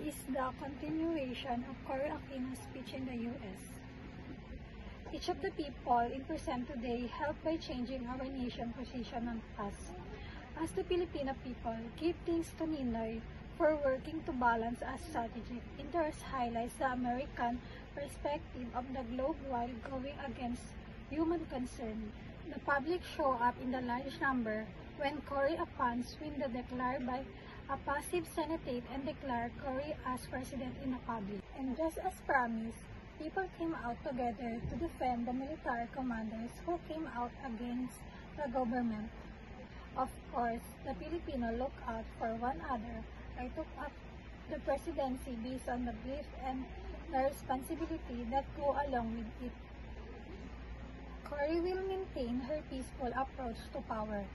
is the continuation of Cory Aquino's speech in the U.S. Each of the people in present today helped by changing our nation's position on us. As the Filipino people, give thanks to Ninoy for working to balance a strategic interest highlights the American perspective of the globe while going against human concern. The public show up in the large number when Cory upon win the declared by a passive Senate and declared Cory as president in the public. And just as promised, people came out together to defend the military commanders who came out against the government. Of course, the Filipino look out for one another. I took up the presidency based on the belief and the responsibility that go along with it. Cory will maintain her peaceful approach to power.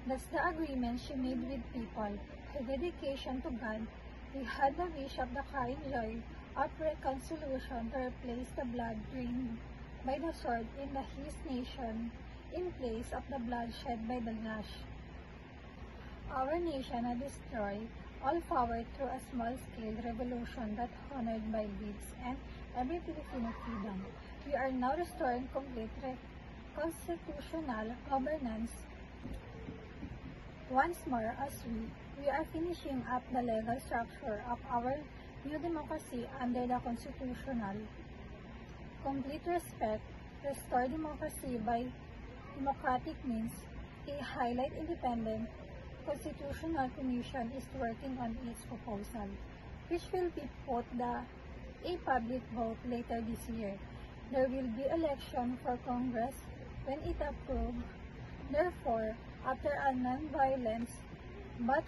That's the agreement she made with people. Her dedication to God, he had the wish of the current joy of reconciliation to replace the blood drained by the sword in his nation in place of the blood shed by the lash. Our nation had destroyed all power through a small-scale revolution that honored by deeds and every Filipino freedom. We are now restoring complete constitutional governance. Once more, as we are finishing up the legal structure of our new democracy under the constitutional complete respect, restore democracy by democratic means. A highlight independent Constitutional Commission is working on its proposal, which will be put a public vote later this year. There will be election for Congress when it approved. Therefore, after a non-violent but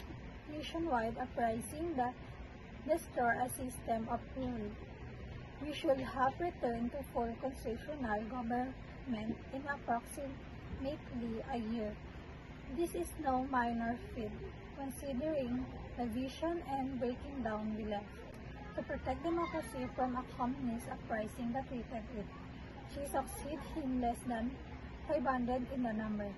nationwide uprising that destroyed a system of rule, we should have returned to full constitutional government in approximately a year. This is no minor feat, considering the vision and breaking down we left. To protect democracy from a communist uprising that threatened it, she succeeded in less than 500 in the number.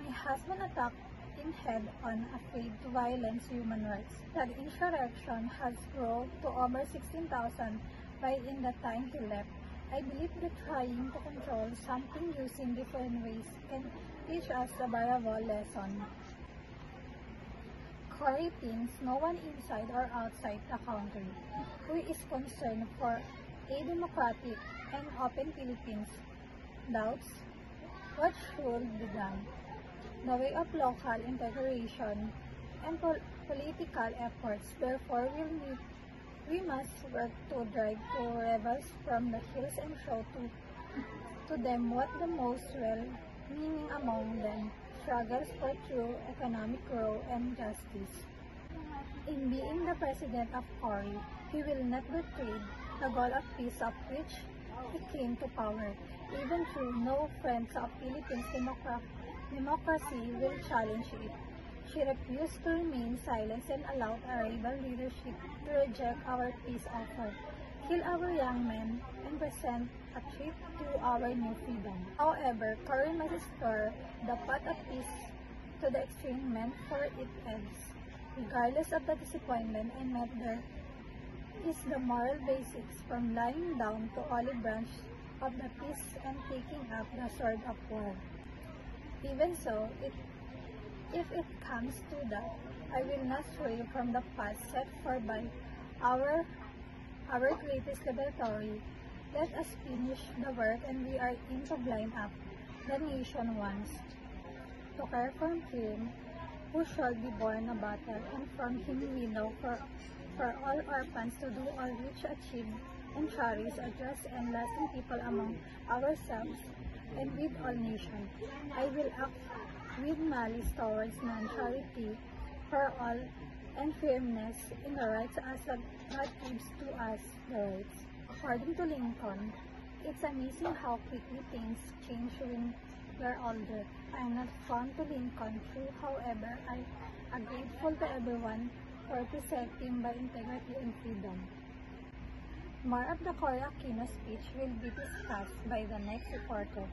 My husband attacked in head-on afraid to violence human rights. That insurrection has grown to over 16,000 by in the time he left. I believe that trying to control something using different ways can teach us a valuable lesson. Cory thinks no one inside or outside the country who is concerned for a democratic and open Philippines doubts what should be done. The way of local integration and political efforts, therefore, we must work to drive the rebels from the hills and show to them what the most well-meaning among them struggles for true economic growth and justice. In being the president of Cory, he will not betray the goal of peace of which he came to power. Even though no friends of Philippines democracy will challenge it. She refused to remain silent and allowed a rival leadership to reject our peace offer, kill our young men, and present a threat to our new freedom. However, Cory must restore the path of peace to the extreme meant for it ends. Regardless of the disappointment I met, there is the moral basics from lying down to olive branch of the peace and taking up the sword of war. Even so, if it comes to that, I will not stray from the path set forth by our greatest liberatory. Let us finish the work and we are in to blind up the nation once. To care for him who shall be born a battle, and from him we know for all orphans to do all which achieve and cherish a just and lasting people among ourselves and with all nations. I will act with malice towards none, charity for all, and firmness in the rights as God gives to us the rights. According to Lincoln, it's amazing how quickly things change when you're older. I am not fond to Lincoln true, however, I am grateful to everyone for preserving by integrity and freedom. More of the Cory Aquino speech will be discussed by the next reporter.